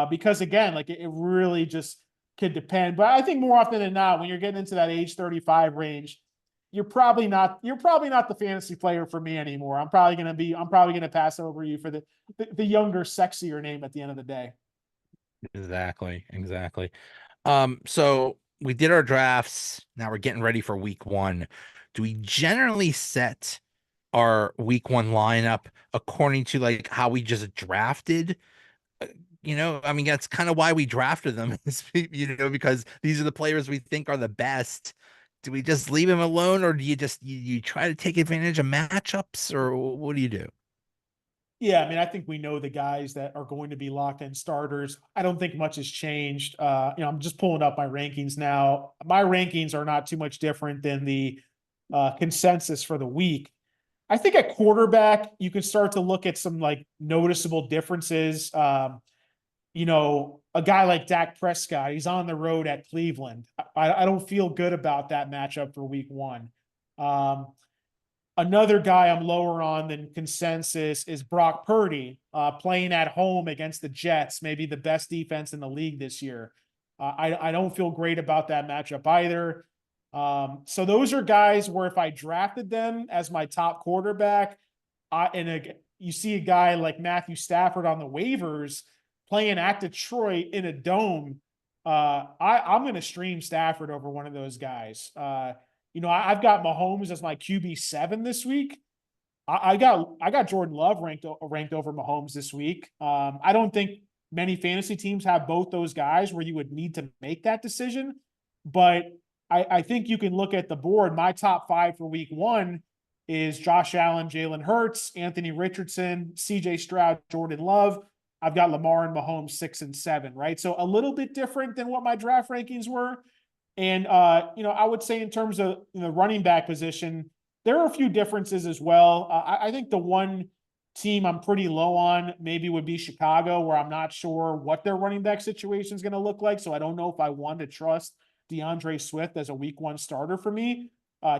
[SPEAKER 2] Because again, like it really just could depend. But I think more often than not, when you're getting into that age 35 range, you're probably not the fantasy player for me anymore. I'm probably gonna pass over you for the younger, sexier name at the end of the day.
[SPEAKER 1] Exactly. Exactly. So we did our drafts. Now we're getting ready for week one. Do we generally set our week one lineup according to like how we just drafted? I mean, that's kind of why we drafted them, because these are the players we think are the best. Do we just leave him alone, or do you try to take advantage of matchups, or what do you do?
[SPEAKER 2] Yeah, I mean, I think we know the guys that are going to be locked in starters. I don't think much has changed. I'm just pulling up my rankings now. My rankings are not too much different than the consensus for the week. I think at quarterback, you can start to look at some like noticeable differences. A guy like Dak Prescott, he's on the road at Cleveland. I don't feel good about that matchup for week one. Um, Another guy I'm lower on than consensus is Brock Purdy, playing at home against the Jets, maybe the best defense in the league this year. I don't feel great about that matchup either. So those are guys where if I drafted them as my top quarterback, you see a guy like Matthew Stafford on the waivers playing at Detroit in a dome. I'm going to stream Stafford over one of those guys. I've got Mahomes as my QB7 this week. I got Jordan Love ranked over Mahomes this week. I don't think many fantasy teams have both those guys where you would need to make that decision, but I think you can look at the board. My top five for week one is Josh Allen, Jalen Hurts, Anthony Richardson, CJ Stroud, Jordan Love. I've got Lamar and Mahomes 6 and 7, right? So a little bit different than what my draft rankings were. And I would say in terms of running back position, there are a few differences as well. I think the one team I'm pretty low on maybe would be Chicago, where I'm not sure what their running back situation is going to look like. So I don't know if I want to trust DeAndre Swift as a week one starter for me.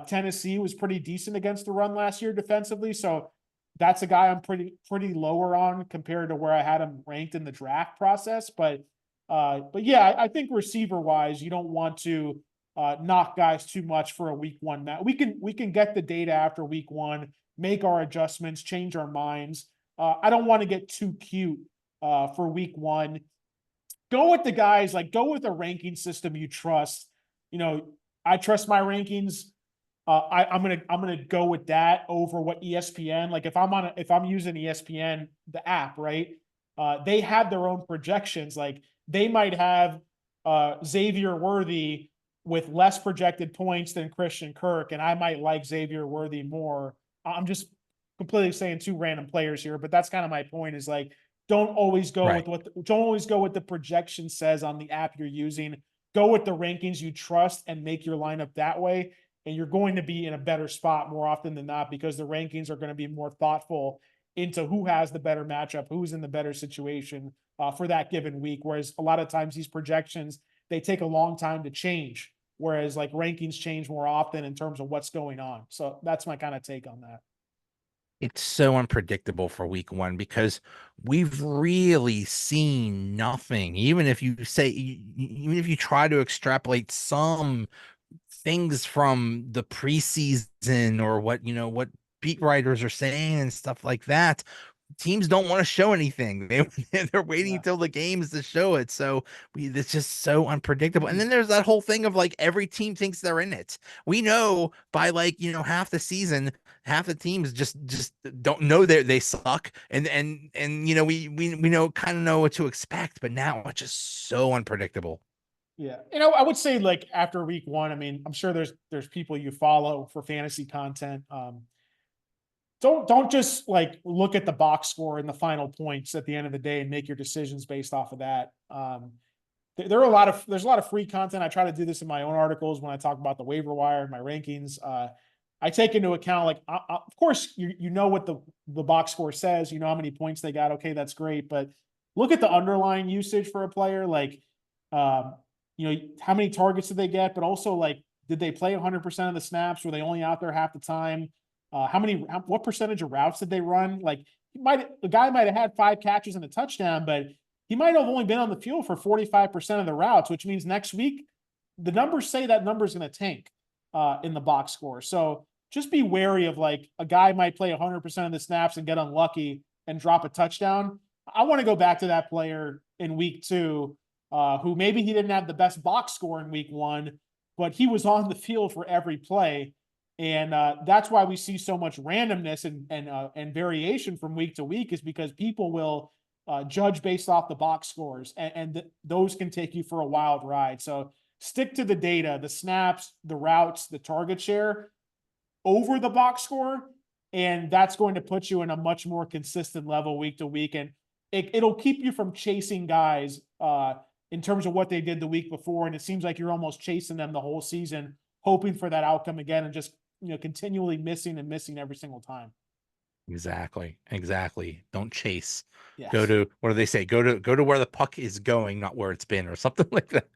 [SPEAKER 2] Tennessee was pretty decent against the run last year defensively, so that's a guy I'm pretty lower on compared to where I had him ranked in the draft process. But yeah, I think receiver wise, you don't want to knock guys too much for a week one match. We can get the data after week one, make our adjustments, change our minds. I don't want to get too cute for week one. Go with the guys, like go with a ranking system you trust. I trust my rankings. I'm gonna go with that over what ESPN. Like if I'm using ESPN, the app, right? They have their own projections. Like they might have Xavier Worthy with less projected points than Christian Kirk, and I might like Xavier Worthy more. I'm just completely saying two random players here, but that's kind of my point. Is like don't always go
[SPEAKER 1] Right.
[SPEAKER 2] with don't always go with the projection says on the app you're using. Go with the rankings you trust and make your lineup that way. And you're going to be in a better spot more often than not because the rankings are going to be more thoughtful into who has the better matchup, who's in the better situation for that given week. Whereas a lot of times these projections, they take a long time to change. Whereas like rankings change more often in terms of what's going on. So that's my kind of take on that.
[SPEAKER 1] It's so unpredictable for week one because we've really seen nothing. Even if you say, even if you try to extrapolate some things from the preseason or what, what beat writers are saying and stuff like that, teams don't want to show anything. They're waiting
[SPEAKER 2] Yeah.
[SPEAKER 1] until the games to show it. So it's just so unpredictable. And then there's that whole thing of like every team thinks they're in it. We know by like, half the season, half the teams just don't know they suck. And we know kind of know what to expect, but now it's just so unpredictable.
[SPEAKER 2] Yeah. I would say like after week one, I mean, I'm sure there's people you follow for fantasy content. Don't just like look at the box score and the final points at the end of the day and make your decisions based off of that. There are there's a lot of free content. I try to do this in my own articles when I talk about the waiver wire and my rankings. I take into account like of course you know what the box score says, you know how many points they got. Okay, that's great, but look at the underlying usage for a player. Like, um, how many targets did they get, but also like did they play 100% of the snaps? Were they only out there half the time? What percentage of routes did they run? Like the guy might have had 5 catches and a touchdown, but he might have only been on the field for 45% of the routes, which means next week the numbers say that number is going to tank in the box score. So just be wary of like a guy might play 100% of the snaps and get unlucky and drop a touchdown. I want to go back to that player in week two, who maybe he didn't have the best box score in week one, but he was on the field for every play. And that's why we see so much randomness and variation from week to week, is because people will judge based off the box scores, and those can take you for a wild ride. So stick to the data, the snaps, the routes, the target share over the box score, and that's going to put you in a much more consistent level week to week, and it'll keep you from chasing guys in terms of what they did the week before, and it seems like you're almost chasing them the whole season, hoping for that outcome again, and just continually missing and missing every single time.
[SPEAKER 1] Exactly. Exactly. Don't chase. Go
[SPEAKER 2] Yes.
[SPEAKER 1] to, what do they say? Go to where the puck is going, not where it's been, or something like that.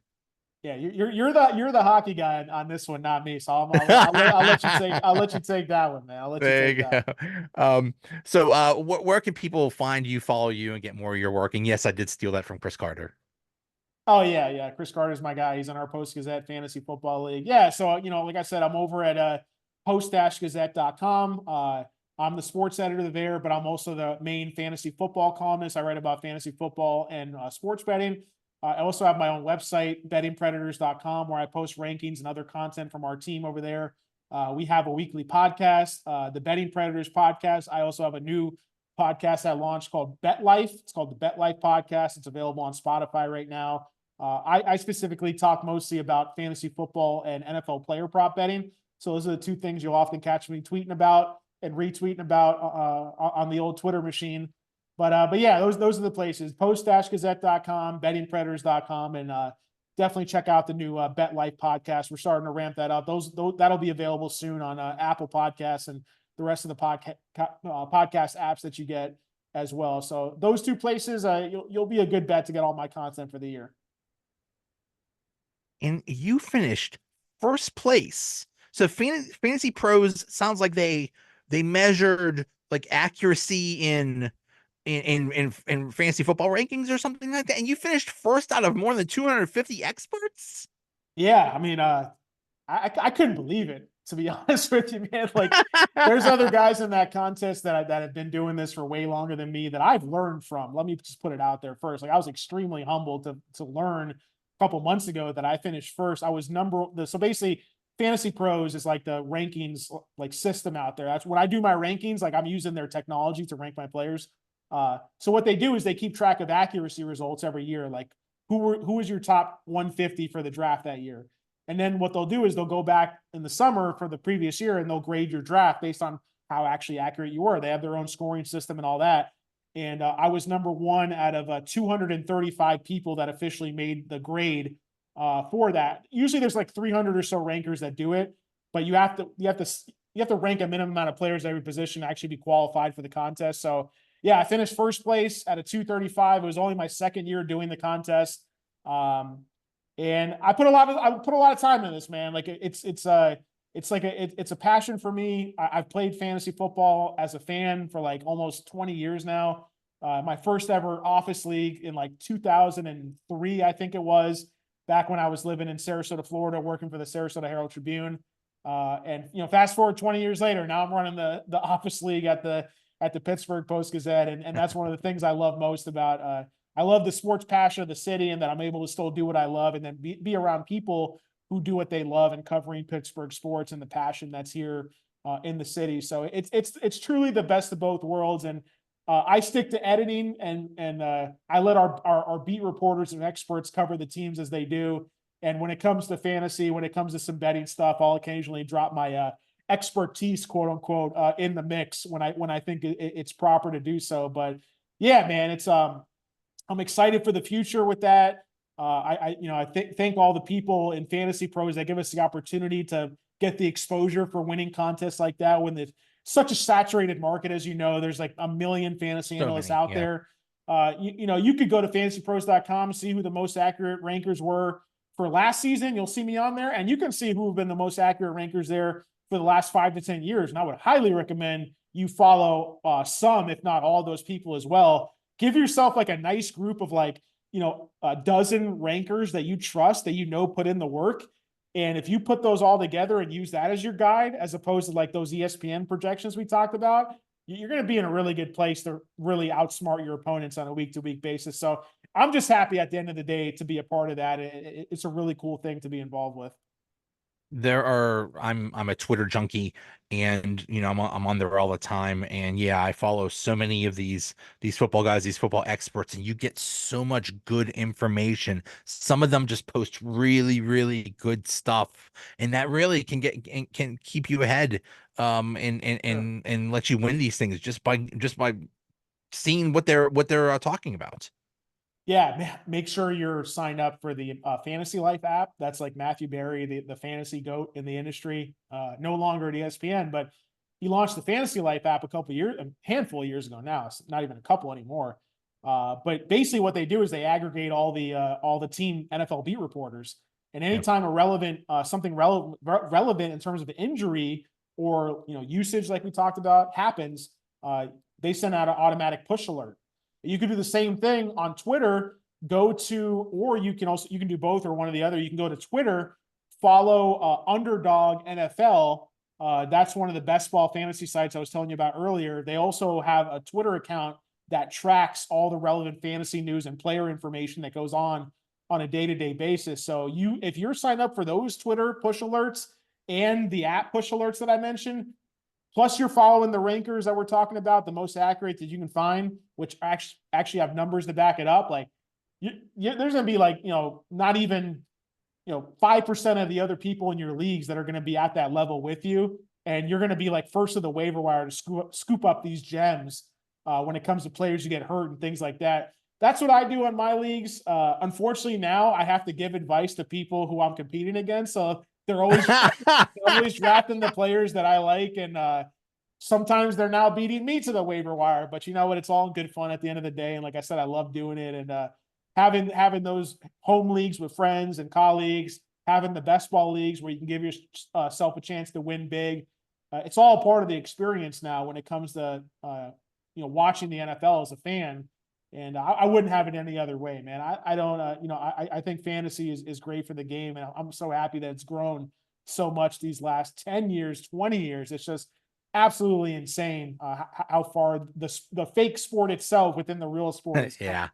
[SPEAKER 2] Yeah, you're the hockey guy on this one, not me. So I'll let you take that one, man. I'll let you
[SPEAKER 1] There
[SPEAKER 2] take
[SPEAKER 1] you
[SPEAKER 2] that
[SPEAKER 1] go.
[SPEAKER 2] one.
[SPEAKER 1] Where can people find you, follow you, and get more of your work? And yes, I did steal that from Chris Carter.
[SPEAKER 2] Oh yeah, yeah. Chris Carter's my guy. He's in our Post Gazette Fantasy Football League. Yeah, so like I said, I'm over at post-gazette.com. I'm the sports editor there, but I'm also the main fantasy football columnist. I write about fantasy football and sports betting. I also have my own website, bettingpredators.com, where I post rankings and other content from our team over there. We have a weekly podcast, the Betting Predators podcast. I also have a new podcast I launched called Bet Life. It's called the Bet Life Podcast. It's available on Spotify right now. I specifically talk mostly about fantasy football and NFL player prop betting. So those are the two things you'll often catch me tweeting about and retweeting about on the old Twitter machine. But yeah, those are the places. Post-gazette.com, bettingpredators.com, and definitely check out the new Bet Life podcast. We're starting to ramp that up. Those that'll be available soon on Apple Podcasts and the rest of the podcast apps that you get as well. So those two places, you'll be a good bet to get all my content for the year.
[SPEAKER 1] And you finished first place. So Fantasy Pros sounds like they measured like accuracy in fantasy football rankings or something like that. And you finished first out of more than 250 experts.
[SPEAKER 2] Yeah, I mean, I couldn't believe it, to be honest with you, man. Like, there's other guys in that contest that have been doing this for way longer than me that I've learned from. Let me just put it out there first. Like, I was extremely humbled to learn a couple months ago that I finished first. I was so basically Fantasy Pros is like the rankings like system out there. That's when I do my rankings, like I'm using their technology to rank my players. So what they do is they keep track of accuracy results every year, like who was your top 150 for the draft that year. And then what they'll do is they'll go back in the summer for the previous year and they'll grade your draft based on how actually accurate you were. They have their own scoring system and all that. And I was number one out of 235 people that officially made the grade for that. Usually there's like 300 or so rankers that do it, but you have to rank a minimum amount of players at every position to actually be qualified for the contest. So yeah, I finished first place at a 235. It was only my second year doing the contest. And I put a lot of time in this, man. Like it's it's like it's a passion for me. I've played fantasy football as a fan for like almost 20 years now. My first ever office league in like 2003, I think it was, back when I was living in Sarasota, Florida, working for the Sarasota Herald Tribune. And fast forward 20 years later, now I'm running the office league at the Pittsburgh Post Gazette, and that's one of the things I love most about. I love the sports passion of the city, and that I'm able to still do what I love, and then be around people who do what they love and covering Pittsburgh sports and the passion that's here in the city. So it's truly the best of both worlds. And I stick to editing, and I let our beat reporters and experts cover the teams as they do. And when it comes to fantasy, when it comes to some betting stuff, I'll occasionally drop my expertise, quote unquote, in the mix when I think it's proper to do so. But yeah, man, I'm excited for the future with that. I thank all the people in fantasy pros that give us the opportunity to get the exposure for winning contests like that when it's such a saturated market. As you know, there's like a million fantasy
[SPEAKER 1] So
[SPEAKER 2] analysts
[SPEAKER 1] many,
[SPEAKER 2] out
[SPEAKER 1] yeah.
[SPEAKER 2] there. You could go to fantasypros.com, see who the most accurate rankers were for last season. You'll see me on there, and you can see who have been the most accurate rankers there for the last 5 to 10 years. And I would highly recommend you follow some, if not all, of those people as well. Give yourself like a nice group of like, a dozen rankers that you trust, that put in the work. And if you put those all together and use that as your guide, as opposed to like those ESPN projections we talked about, you're going to be in a really good place to really outsmart your opponents on a week-to-week basis. So I'm just happy at the end of the day to be a part of that. It's a really cool thing to be involved with.
[SPEAKER 1] I'm a Twitter junkie, and I'm on there all the time, and yeah, I follow so many of these football guys, these football experts, and you get so much good information. Some of them just post really, really good stuff, and that really can keep you ahead, and
[SPEAKER 2] Sure.
[SPEAKER 1] let you win these things just by seeing what they're talking about.
[SPEAKER 2] Yeah, make sure you're signed up for the Fantasy Life app. That's like Matthew Berry, the fantasy goat in the industry. No longer at ESPN, but he launched the Fantasy Life app a handful of years ago now. It's not even a couple anymore. But basically, what they do is they aggregate all the team NFL beat reporters, and
[SPEAKER 1] Yeah.
[SPEAKER 2] anytime a relevant something relevant in terms of injury or usage, like we talked about, happens, they send out an automatic push alert. You can do the same thing on Twitter. Or you can do both or one or the other. You can go to Twitter, follow Underdog NFL. That's one of the best ball fantasy sites I was telling you about earlier. They also have a Twitter account that tracks all the relevant fantasy news and player information that goes on a day-to-day basis. So if you're signed up for those Twitter push alerts and the app push alerts that I mentioned, plus you're following the rankers that we're talking about, the most accurate that you can find, which actually have numbers to back it up. Like there's going to be like, not even, 5% of the other people in your leagues that are going to be at that level with you. And you're going to be like first of the waiver wire to scoop up these gems when it comes to players who get hurt and things like that. That's what I do in my leagues. Unfortunately, now I have to give advice to people who I'm competing against. So they're always drafting the players that I like, and sometimes they're now beating me to the waiver wire. But you know what? It's all in good fun at the end of the day. And like I said, I love doing it, and having those home leagues with friends and colleagues, having the best ball leagues where you can give yourself a chance to win big. It's all part of the experience now when it comes to watching the NFL as a fan. And I wouldn't have it any other way, man. I don't, I think fantasy is great for the game. And I'm so happy that it's grown so much these last 10 years, 20 years. It's just absolutely insane how far the fake sport itself within the real sport has come.
[SPEAKER 1] Yeah.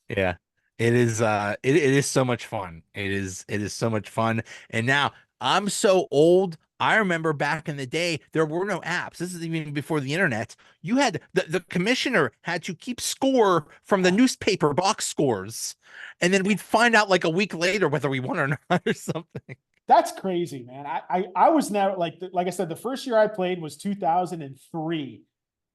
[SPEAKER 1] Yeah. It is so much fun. It is so much fun. And now I'm so old. I remember back in the day, there were no apps. This is even before the internet. You had the commissioner had to keep score from the newspaper box scores. And then we'd find out like a week later whether we won or not or something.
[SPEAKER 2] That's crazy, man. I was never like I said, the first year I played was 2003.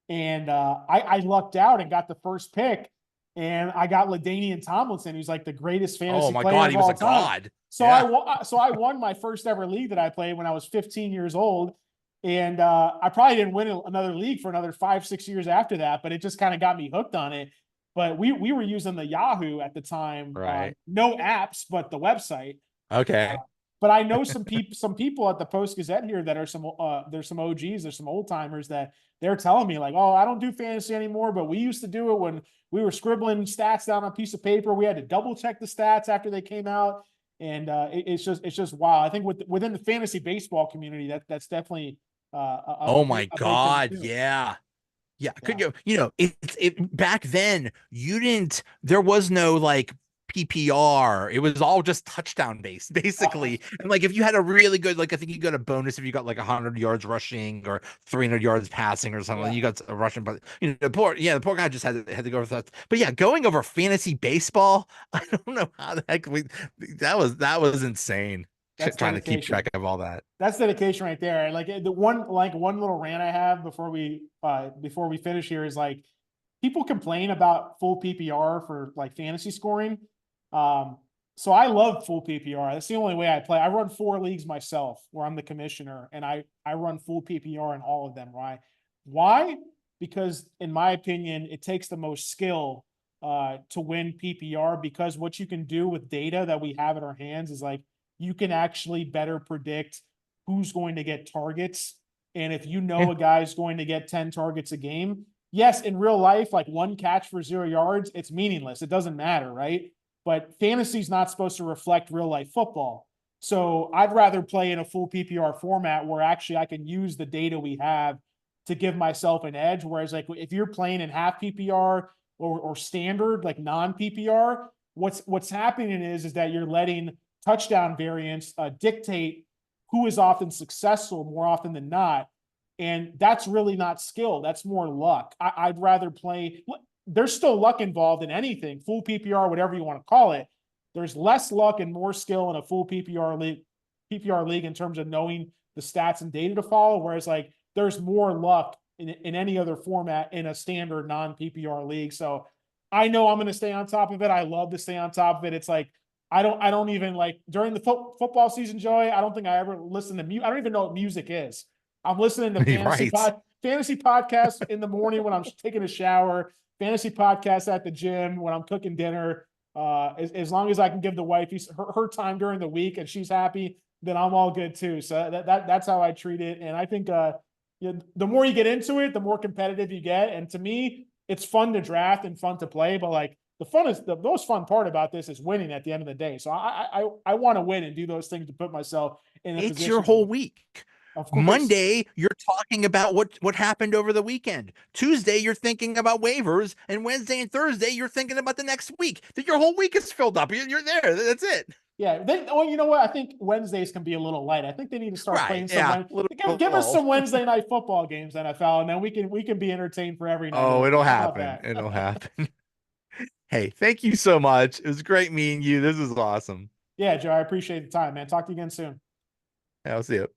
[SPEAKER 2] And I lucked out and got the first pick, and I got LaDainian Tomlinson, who's like the greatest
[SPEAKER 1] Oh
[SPEAKER 2] fantasy
[SPEAKER 1] my
[SPEAKER 2] player
[SPEAKER 1] God,
[SPEAKER 2] of
[SPEAKER 1] he was
[SPEAKER 2] all
[SPEAKER 1] a
[SPEAKER 2] time.
[SPEAKER 1] god.
[SPEAKER 2] So
[SPEAKER 1] Yeah.
[SPEAKER 2] I won my first ever league that I played when I was 15 years old, and I probably didn't win another league for another 5-6 years after that, but it just kind of got me hooked on it. But we were using the Yahoo at the time,
[SPEAKER 1] Right.
[SPEAKER 2] no apps, but the website.
[SPEAKER 1] Okay.
[SPEAKER 2] But I know some people at the Post Gazette here that are there's some OGs, there's some old timers that they're telling me like, oh, I don't do fantasy anymore, but we used to do it when we were scribbling stats down on a piece of paper. We had to double check the stats after they came out, and it's just wow. I think within the fantasy baseball community, that's definitely
[SPEAKER 1] Oh my
[SPEAKER 2] a big thing
[SPEAKER 1] God,
[SPEAKER 2] too.
[SPEAKER 1] yeah. Yeah, could
[SPEAKER 2] Yeah.
[SPEAKER 1] it back then you didn't there was no like PPR. It was all just touchdown based,
[SPEAKER 2] Oh,
[SPEAKER 1] basically. And like if you had a really good, like I think you got a bonus if you got like 100 yards rushing or 300 yards passing or something.
[SPEAKER 2] yeah.
[SPEAKER 1] You got a rushing, but the poor guy just had to go with that. But yeah, going over fantasy baseball, I don't know how the heck that was insane.
[SPEAKER 2] That's
[SPEAKER 1] Trying to keep
[SPEAKER 2] dedication.
[SPEAKER 1] track of all that.
[SPEAKER 2] That's dedication right there. Like one little rant I have before we finish here is like people complain about full PPR for like fantasy scoring. Um, so I love full PPR. That's the only way I play. I run 4 leagues myself where I'm the commissioner, and I run full PPR in all of them. Why? Why? Because in my opinion, it takes the most skill to win PPR, because what you can do with data that we have in our hands is like you can actually better predict who's going to get targets. And if you
[SPEAKER 1] Yeah.
[SPEAKER 2] know a guy's going to get 10 targets a game, yes, in real life, like one catch for 0 yards, it's meaningless. It doesn't matter, right? But fantasy is not supposed to reflect real life football. So I'd rather play in a full PPR format where actually I can use the data we have to give myself an edge. Whereas, like, if you're playing in half PPR or standard, like non PPR, what's happening is that you're letting touchdown variance dictate who is often successful more often than not. And that's really not skill. That's more luck. I'd rather play. There's still luck involved in anything, full PPR, whatever you want to call it. There's less luck and more skill in a full PPR league in terms of knowing the stats and data to follow. Whereas like there's more luck in any other format in a standard non PPR league. So I know I'm going to stay on top of it. I love to stay on top of it. It's like I don't even like during the football season, Joey. I don't think I ever listen to music. I don't even know what music is. I'm listening to
[SPEAKER 1] Right.
[SPEAKER 2] fantasy podcasts in the morning when I'm taking a shower, fantasy podcasts at the gym when I'm cooking dinner. As long as I can give the wife her time during the week and she's happy, then I'm all good too. So that's how I treat it. And I think the more you get into it, the more competitive you get. And to me, it's fun to draft and fun to play, but like the most fun part about this is winning at the end of the day. So I want to win and do those things to put myself in a
[SPEAKER 1] It's your
[SPEAKER 2] position to
[SPEAKER 1] whole
[SPEAKER 2] win.
[SPEAKER 1] week.
[SPEAKER 2] Of course.
[SPEAKER 1] Monday, you're talking about what happened over the weekend. Tuesday, you're thinking about waivers, and Wednesday and Thursday, you're thinking about the next week. That your whole week is filled up. You're there. That's it.
[SPEAKER 2] Yeah. Well, you know what? I think Wednesdays can be a little light. I think they need to start
[SPEAKER 1] Right.
[SPEAKER 2] playing some
[SPEAKER 1] Yeah.
[SPEAKER 2] Wed.
[SPEAKER 1] A little
[SPEAKER 2] Give us
[SPEAKER 1] lull.
[SPEAKER 2] some Wednesday night football games, NFL, and then we can be entertained for every night of the
[SPEAKER 1] Oh, it'll
[SPEAKER 2] week. How about
[SPEAKER 1] happen.
[SPEAKER 2] that?
[SPEAKER 1] It'll happen. Hey, thank you so much. It was great meeting you. This is awesome.
[SPEAKER 2] Yeah, Joe. I appreciate the time, man. Talk to you again soon.
[SPEAKER 1] I'll see you.